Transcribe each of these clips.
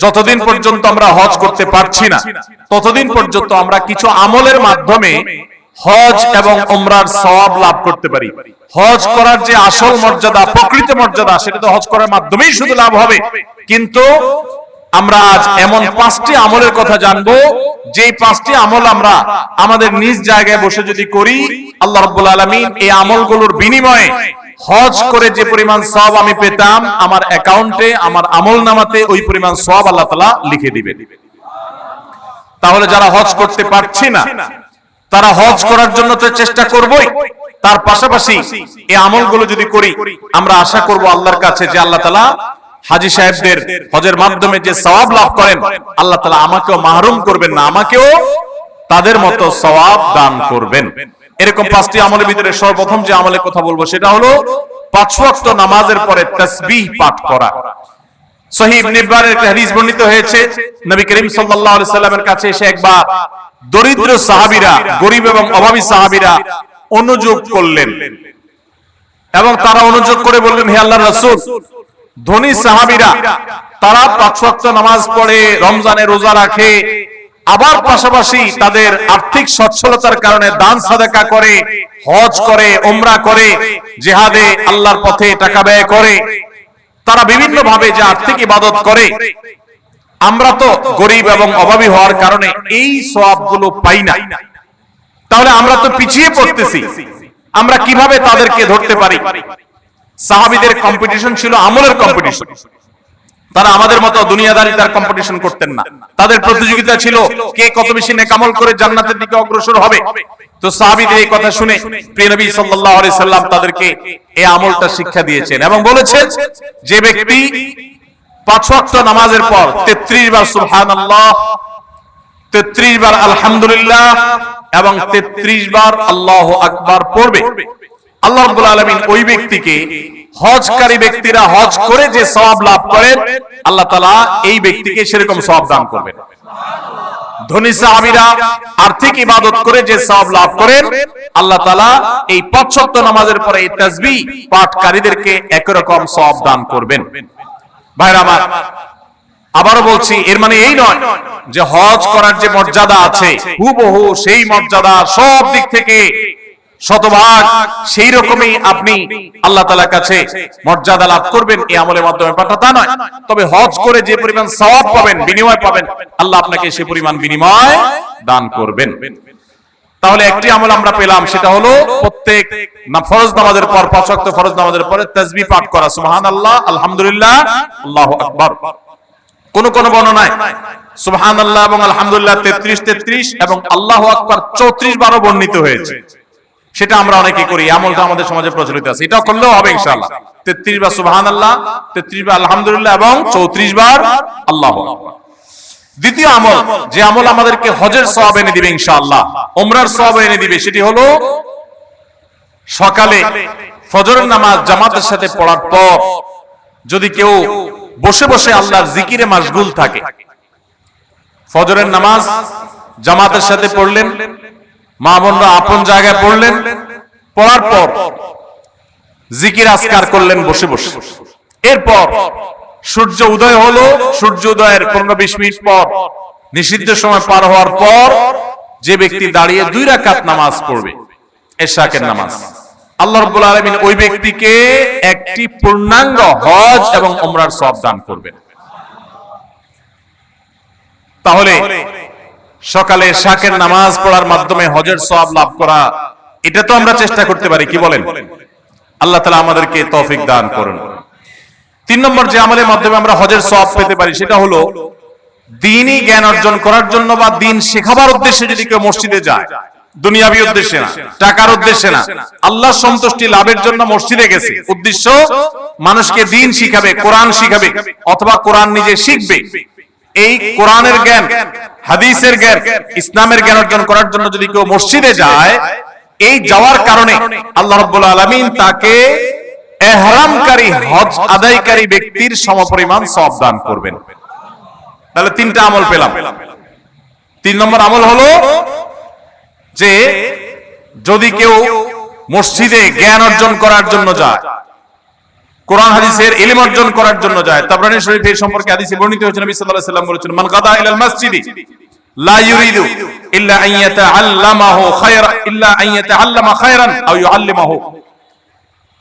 যতদিন পর্যন্ত আমরা হজ করতে পারছি না ততদিন পর্যন্ত আমরা কিছু আমলের মাধ্যমে হজ এবং উমরার সওয়াব লাভ করতে পারি। হজ করার যে আসল মর্যাদা, প্রকৃত মর্যাদা, সেটা তো হজ করার মাধ্যমেই শুধু লাভ হবে। কিন্তু আমরা আজ এমন 5টি আমলের কথা জানবো, যেই 5টি আমল আমরা আমাদের নিজ জায়গায় বসে যদি করি, আল্লাহ রাব্বুল আলামিন এই আমলগুলোর বিনিময়ে হজ করে যে পরিমাণ সওয়াব আমি পেতাম, আমার অ্যাকাউন্টে, আমার আমলনামাতে ওই পরিমাণ সওয়াব আল্লাহ তাআলা লিখে দিবেন। তাহলে যারা হজ করতে পারছি না তারা হজ করার জন্য তো চেষ্টা করবই, তার পাশাপাশি এই আমলগুলো যদি করি, আমরা আশা করব আল্লাহর কাছে যে আল্লাহ তাআলা হাজী সাহেবদের হজের মাধ্যমে যে সওয়াব লাভ করেন, আল্লাহ তাআলা আমাকেও মাহরুম করবেন না, আমাকেও তাদের মতো সওয়াব দান করবেন। এরকম 5টি আমলের ভিতরে সর্বপ্রথম যে আমলের কথা বলবো সেটা হলো 5 ওয়াক্ত নামাজের পরে তাসবিহ পাঠ করা। সহিহ ইবনে হিব্বানের একটা হাদিস বর্ণিত হয়েছে, নবী করিম সাল্লাল্লাহু আলাইহি সাল্লামের কাছে এসে একবার দরিদ্র সাহাবীরা, গরীব এবং অভাবী সাহাবীরা অনুযোগ করলেন এবং তারা অনুযোগ করে বললেন, হে আল্লাহর রাসূল, ধনী সাহাবীরা তারা 5 ওয়াক্ত নামাজ পড়ে, রমজানে রোজা রাখে, আবার পাশাপাশি তাদের আর্থিক সচ্ছলতার কারণে দান সাদাকা করে, হজ করে, উমরা করে, জিহাদে আল্লাহর পথে টাকা ব্যয় করে, তারা বিভিন্ন ভাবে যে আর্থিক ইবাদত করে, আমরা তো গরীব এবং অভাবী হওয়ার কারণে এই সওয়াবগুলো পাই না। তাহলে আমরা তো পিছিয়ে পড়তেছি, আমরা কিভাবে তাদেরকে ধরতে পারি? সাহাবীদের কম্পিটিশন ছিল আমলের কম্পিটিশন। তারা আমাদের মতো দুনিয়াদারিতার কম্পিটিশন করতেন না, তাদের প্রতিযোগিতা ছিল কে কত বেশি নেক আমল করে জান্নাতের দিকে অগ্রসর হবে। তো সাহাবীদের এই কথা শুনে প্রিয় নবী সাল্লাল্লাহু আলাইহি সাল্লাম তাদেরকে এই আমলটা শিক্ষা দিয়েছেন এবং বলেছেন, যে ব্যক্তি 5 ওয়াক্ত নামাজের পর 33 বার সুবহানাল্লাহ, 33 বার আলহামদুলিল্লাহ এবং 33 বার আল্লাহু আকবার পড়বে, আল্লাহ রাব্বুল আলামিন ওই ব্যক্তিকে, হজকারী ব্যক্তিরা হজ করে যে সওয়াব লাভ করেন, আল্লাহ তাআলা এই ব্যক্তিকে সেরকম সওয়াব দান করবেন। ধনী সাহাবীরা আর্থিক ইবাদত করে যে সওয়াব লাভ করেন, আল্লাহ তাআলা এই 5 ওয়াক্ত নামাজের পরে এই তাসবিহ পাঠকারীদেরকে একই রকম সওয়াব দান করবেন। ভাইরা আমার, আবারও বলছি, এর মানে এই নয় যে হজ করার যে মর্যাদা আছে হুবহু সেই মর্যাদা সব দিক থেকে শতভাগ সেই রকমই আপনি আল্লাহ তাআলার কাছে মর্যাদা লাভ করবেন এই আমলের মাধ্যমে, তা নয়। তবে হজ করে যে পরিমাণ সওয়াব পাবেন, বিনিময় পাবেন, আল্লাহ আপনাকে সেই পরিমাণ বিনিময় দান করবেন। তাহলে একটি আমল আমরা পেলাম, সেটা হলো প্রত্যেক ফরজ নামাজের পর, 5 ওয়াক্ত ফরজ নামাজের পরে তাসবিহ পাঠ করা, সুবহানাল্লাহ, আলহামদুলিল্লাহ, আল্লাহু আকবার। কোন কোন বর্ণনায় সুবহানাল্লাহ এবং আলহামদুলিল্লাহ 33 এবং আল্লাহু আকবার 34 বারও বর্ণিত হয়েছে। সেটা আমরা অনেকে করি, আমলটা আমাদের সমাজে প্রচলিত আছে, এটা করলেও হবে ইনশাআল্লাহ। 33 বার সুবহানাল্লাহ, 33 বার আলহামদুলিল্লাহ এবং 34 বার আল্লাহু আকবার। দ্বিতীয় আমল, যে আমল আমাদেরকে হজের সওয়াব এনে দিবে ইনশাআল্লাহ, উমরার সওয়াব এনে দিবে, সেটি হলো সকালে ফজরের নামাজ জামাতের সাথে পড়ার পর যদি কেউ বসে বসে আল্লাহর জিকিরে মাশগুল থাকে, ফজরের নামাজ জামাতের সাথে পড়লেন, মা বোনরা আপন জায়গায় পড়লেন, পড়ার পর জিকির আজকার করলেন বসে বসে, এরপর সূর্য উদয় হলো, সূর্য উদয়ের 15-20 মিনিট পর, নিষিদ্ধ সময় পার হওয়ার পর যে ব্যক্তি দাঁড়িয়ে 2 রাকাত নামাজ পড়বে, এশাকের নামাজ, আল্লাহ রাব্বুল আলামিন ওই ব্যক্তিকে একটি পূর্ণাঙ্গ হজ এবং উমরার সওয়াব দান করবেন। তাহলে সকালে এশাকের নামাজ পড়ার মাধ্যমে হজের সওয়াব লাভ করা, এটা তো আমরা চেষ্টা করতে পারি, কি বলেন? আল্লাহ তাআলা আমাদেরকে তৌফিক দান করুন। 3 নম্বর যে আমলের মাধ্যমে আমরা হজের সওয়াব পেতে পারি, সেটা হলো দ্বীনি জ্ঞান অর্জন করার জন্য বা দ্বীন শেখাবার উদ্দেশ্যে যদি কেউ মসজিদে যায়, দুনিয়াবী উদ্দেশ্যে না, টাকার উদ্দেশ্যে না, আল্লাহর সন্তুষ্টি লাভের জন্য মসজিদে গেছে, উদ্দেশ্য মানুষকে দ্বীন শিখাবে, কোরআন শিখাবে, অথবা কোরআন নিজে শিখবে, এই কোরআনের জ্ঞান, হাদিসের জ্ঞান, ইসলামের জ্ঞান অর্জন করার জন্য যদি কেউ মসজিদে যায়, এই যাওয়ার কারণে আল্লাহ রাব্বুল আলামিন তাকে ইহরামকারী, হজ আদায়কারী ব্যক্তির সমপরিমাণ সওয়াব দান করবেন। তাহলে 3টা আমল পেলাম। 3 নম্বর আমল হলো যে যদি কেউ মসজিদে জ্ঞান অর্জন করার জন্য যায়, কোরআন হাদিসের ইলম অর্জন করার জন্য যায়। তাবরানী শরীফে এই সম্পর্কে হাদিসে বর্ণিত হয়েছে, নবী সাল্লাল্লাহু আলাইহি ওয়াসাল্লাম বলেছেন, মান গাদা ইলাল মাসজিদি লা ইউরিদু ইল্লা আন ইয়াতাআল্লামাহু খায়রা ইল্লা আন ইয়াতাআল্লামা খায়রান আও ইউআল্লিমাহু।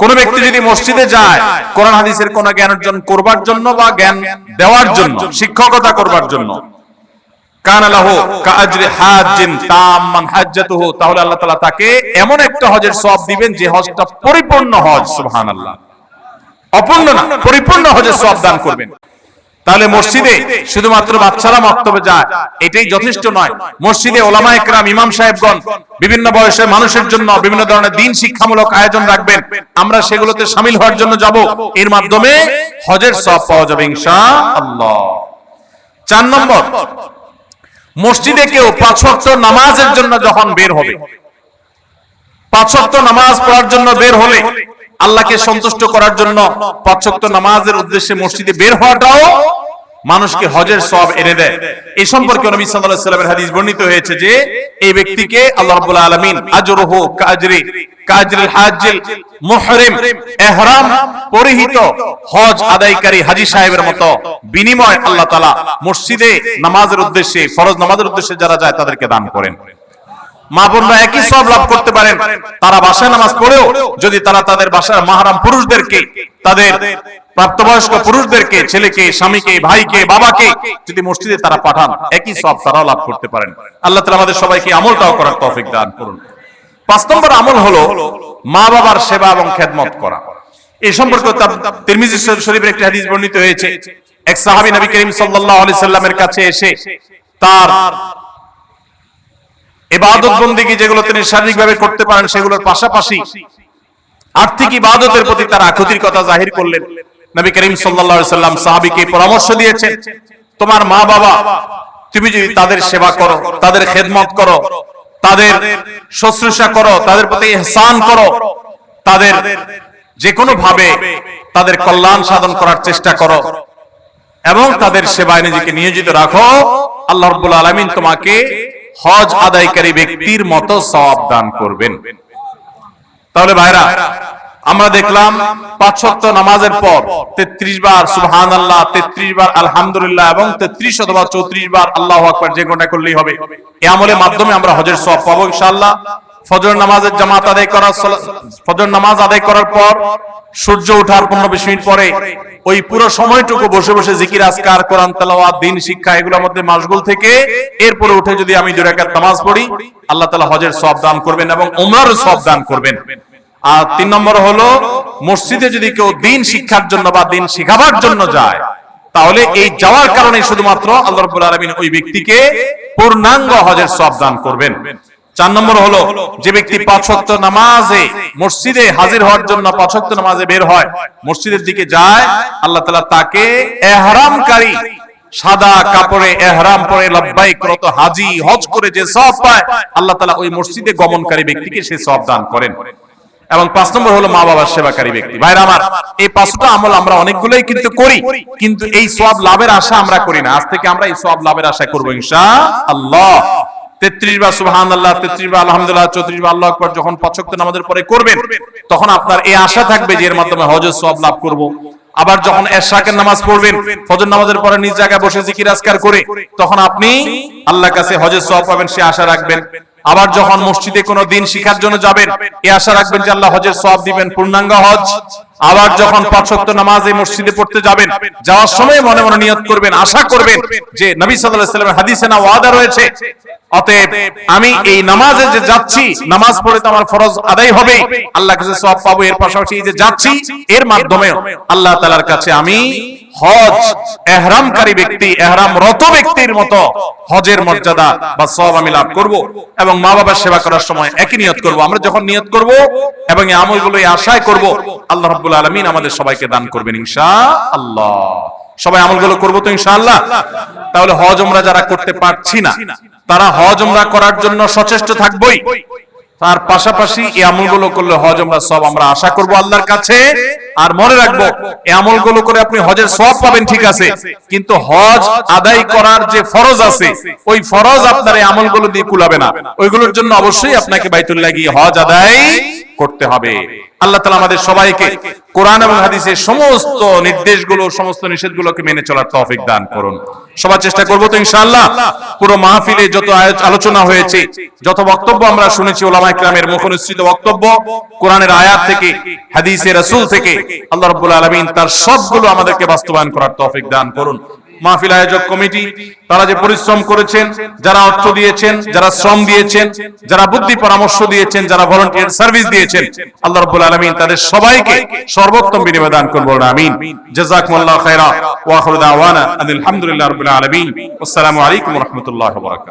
কোন ব্যক্তি যদি মসজিদে যায় কোরআন হাদিসের কোন জ্ঞান অর্জন করবার জন্য বা জ্ঞান দেওয়ার জন্য, শিক্ষকতা করবার জন্য, কানা লাহু কাআজরি হাজ্জিন তাম্মান হাজ্জাতুহু, তাহলে আল্লাহ তাআলা তাকে এমন একটা হজের সওয়াব দিবেন যে হজটা পরিপূর্ণ হজ। সুবহানাল্লাহ, অপূর্ণ না, পরিপূর্ণ হজের সওয়াব দান করবেন। তাহলে মসজিদে শুধুমাত্র বাচ্চারা মক্তবে যায় এটাই যথেষ্ট নয়। মসজিদে ওলামায়ে কেরাম, ইমাম সাহেবগণ বিভিন্ন বয়সের মানুষের জন্য বিভিন্ন ধরনের দ্বীন শিক্ষামূলক আয়োজন রাখবেন, আমরা সেগুলোতে শামিল হওয়ার জন্য যাব, এর মাধ্যমে হজের সওয়াব পাওয়া যাবে ইনশাআল্লাহ। 4 নম্বর, মসজিদে কেউ 5 ওয়াক্ত নামাজের জন্য যখন বের হবে, 5 ওয়াক্ত নামাজ পড়ার জন্য বের হলে, আল্লাহকে সন্তুষ্ট করার জন্য 5 ওয়াক্ত নামাজের উদ্দেশ্যে মসজিদে বের হওয়াটাও মানুষকে হজের সওয়াব এনে দেয়। এই সম্পর্কে নবী সাল্লাল্লাহু আলাইহি ওয়াসাল্লামের হাদিস বর্ণিত হয়েছে যে এই ব্যক্তিকে আল্লাহ রাব্বুল আলামিন আজরুহু কাজরিল হাজ্জিল মুহরিম, ইহরাম পরিহিত হজ আদায়কারী হাজী সাহেবের মতো বিনিময় আল্লাহ তাআলা মসজিদে নামাজের উদ্দেশ্যে, ফরজ নামাজের উদ্দেশ্যে যারা যায় তাদেরকে দান করেন। মা বোনরা একই সওয়াব লাভ করতে পারেন তারা বাসায় নামাজ পড়েও যদি তারা তাদের বাসার মাহরাম পুরুষদেরকে, তাদের প্রাপ্তবয়স্ক পুরুষদেরকে, ছেলেকে, স্বামীকে, ভাইকে, বাবাকে যদি মসজিদে তারা পাঠান, একই সওয়াব তারাও লাভ করতে পারেন। আল্লাহ তাআলা আমাদের সবাইকে আমলটাও করার তৌফিক দান করুন। 5 নম্বর আমল হলো মা বাবার সেবা এবং খেদমত করা। এই সম্পর্কে তিরমিজি শরীফের একটি হাদিস বর্ণিত হয়েছে, এক সাহাবী নবী করিম সাল্লাল্লাহু আলাইহি সাল্লামের কাছে এসে তার ইবাদত বন্দেগী যেগুলো তিনি শারীরিকভাবে করতে পারেন সেগুলোর পাশাপাশি আর্থিক ইবাদতের প্রতি তার আকুতির কথা জাহির করলেন। নবী করিম সাল্লাল্লাহু আলাইহি সাল্লাম সাহাবীকে পরামর্শ দিয়েছেন, তোমার মা বাবা, তুমি যদি তাদের সেবা করো, তাদের খেদমত করো, তাদের শুশ্রূষা করো, তাদের প্রতি ইহসান করো, তাদের যে কোনো ভাবে তাদের কল্যাণ সাধন করার চেষ্টা করো এবং তাদের সেবায় নিজেকে নিয়োজিত রাখো, আল্লাহ রাব্বুল আলামিন তোমাকে হজ আদায়কারী ব্যক্তির মতো সওয়াব দান করবেন। তাহলে ভাইরা, আমরা দেখলাম 5 ওয়াক্ত নামাজের পর 33 বার সুবহানাল্লাহ, 33 বার আলহামদুলিল্লাহ এবং 33 অথবা 34 বার আল্লাহু আকবার যে কোনটা করলেই হবে। এই আমলের মাধ্যমে আমরা হজের সওয়াব পাবো ইনশাআল্লাহ। ফজর নামাজের জামাত আদায় করা, ফজর নামাজ আদায় করার পর সূর্য ওঠার 15-20 মিনিট পরে ওই পুরো সময়টুকু বসে বসে জিকির, আজকার, কোরআন তেলাওয়াত, দ্বীন শিক্ষা এগুলোর মধ্যে মাশগুল থেকে এরপরে উঠে যদি আমি 2 রাকাত নামাজ পড়ি, আল্লাহ তাআলা হজের সওয়াব দান করবেন এবং উমরার সওয়াব দান করবেন। আর 3 নম্বর হলো মসজিদে যদি কেউ দ্বীন শিক্ষার জন্য বা দ্বীন শিখাবার জন্য যায়, তাহলে এই যাওয়ার কারণে শুধুমাত্র আল্লাহ রাব্বুল আলামিন ওই ব্যক্তিকে পূর্ণাঙ্গ হজের সওয়াব দান করবেন। 4 নম্বর হলো যে ব্যক্তি 5 ওয়াক্ত নামাজে মসজিদে হাজির হওয়ার জন্য 5 ওয়াক্ত নামাজে বের হয়, মসজিদের দিকে যায়, আল্লাহ তাআলা তাকে ইহরামকারী, সাদা কাপড়ে ইহরাম পরে লব্বাইক রত হাজী হজ করে যে সওয়াব পায়, আল্লাহ তাআলা ওই মসজিদে গমনকারী ব্যক্তিকে সেই সওয়াব দান করেন। এবং 5 নম্বর হলো মা বাবার সেবাকারী ব্যক্তি। ভাইরা আমার, এই 5টা আমল আমরা অনেকগুলোই কিন্তু করি, কিন্তু এই সওয়াব লাভের আশা আমরা করি না। আজ থেকে আমরা এই সওয়াব লাভের আশা করব ইনশাআল্লাহ। 33 বার সুবহানাল্লাহ, 33 বার আলহামদুলিল্লাহ, 34 বার আল্লাহু আকবার যখন 5 ওয়াক্ত নামাজের পরে করবেন, তখন আপনার এই আশা থাকবে যে এর মাধ্যমে হজের সওয়াব লাভ করব। আবার যখন এশাকের নামাজ পড়বেন, ফজর নামাজের পরে নিজ জায়গায় বসে জিকির আজকার করে, তখন আপনি আল্লাহর কাছে হজের সওয়াব পাবেন, সে আশা রাখবেন। আবার যখন মসজিদে কোনো দিন শিখার জন্য যাবেন, এই আশা রাখবেন যে আল্লাহ হজের সওয়াব দিবেন, পূর্ণাঙ্গ হজ। আবার যখন 5 ওয়াক্ত নামাজ এই মসজিদে পড়তে যাবেন, যাওয়ার সময় মনে মনে নিয়ত করবেন, আশা করবেন যে নবী সাল্লাল্লাহু আলাইহি ওয়াসাল্লামের হাদিসে না ওয়াদা রয়েছে, অতএব আমি এই নামাজে যে যাচ্ছি, নামাজ পড়ে তো আমার ফরজ আদায় হবে, আল্লাহর কাছে সওয়াব পাবো, এর পাশাপাশি এই যে যাচ্ছি এর মাধ্যমে আল্লাহ তাআলার কাছে আমি হজ ইহরামকারী ব্যক্তি, ইহরামরত ব্যক্তির মতো হজের মর্যাদা বা সওয়াব আমি লাভ করব। এবং মা বাবার সেবা করার সময় একই নিয়ত করব। আমরা যখন নিয়ত করব এবং এই আমলগুলো এই আশায় করব, আল্লাহ রাব্বুল আলামিন আমাদের সবাইকে দান করবেন ইনশাআল্লাহ। সবাই আমলগুলো করব তো ইনশাআল্লাহ। তাহলে হজ উমরা যারা করতে পারছি না, তারা হজ উমরা করার জন্য সচেষ্ট থাকবই। তার পাশাপাশি এই আমলগুলো করলে হজ উমরা সব আমরা আশা করব আল্লাহর কাছে। আর মনে রাখবো, এই আমলগুলো করে আপনি হজের সওয়াব পাবেন ঠিক আছে, কিন্তু হজ আদায় করার যে ফরজ আছে, ওই ফরজ আপনার এই আমলগুলো দিয়ে কুলাবে না। ওইগুলোর জন্য অবশ্যই আপনাকে বাইতুল্লাহ গিয়ে হজ আদায় করতে হবে। আল্লাহ তাআলা আমাদের সবাইকে কোরআন এবং হাদিসের সমস্ত নির্দেশগুলো, সমস্ত নিষেধগুলোকে মেনে চলার তৌফিক দান করুন। সবার চেষ্টা করব তো ইনশাআল্লাহ। পুরো মাহফিলে যত আলোচনা হয়েছে, যত বক্তব্য আমরা শুনেছি, ওলামায়ে কেরামের মুখনিসৃত বক্তব্য, কোরআনের আয়াত থেকে, হাদিসে রাসূল থেকে, আল্লাহ রাব্বুল আলামিন তার সবগুলো আমাদেরকে বাস্তবায়ন করার তৌফিক দান করুন। মাহফিল আয়োজক কমিটি তারা যে পরিশ্রম করেছেন, যারা অর্থ দিয়েছেন, যারা শ্রম দিয়েছেন, যারা বুদ্ধি পরামর্শ দিয়েছেন, যারা ভলান্টিয়ার সার্ভিস দিয়েছেন, আল্লাহ রাব্বুল আলামিন তাদের সবাইকে সর্বোত্তম বিনিময় দান করুন। আমিন। জাযাকুমুল্লাহু খাইরা ওয়া আখিরু দাওয়ানা আলহামদুলিল্লাহি রাব্বিল আলামিন। আসসালামু আলাইকুম ওয়া রাহমাতুল্লাহি ওয়া বারাকাতুহু।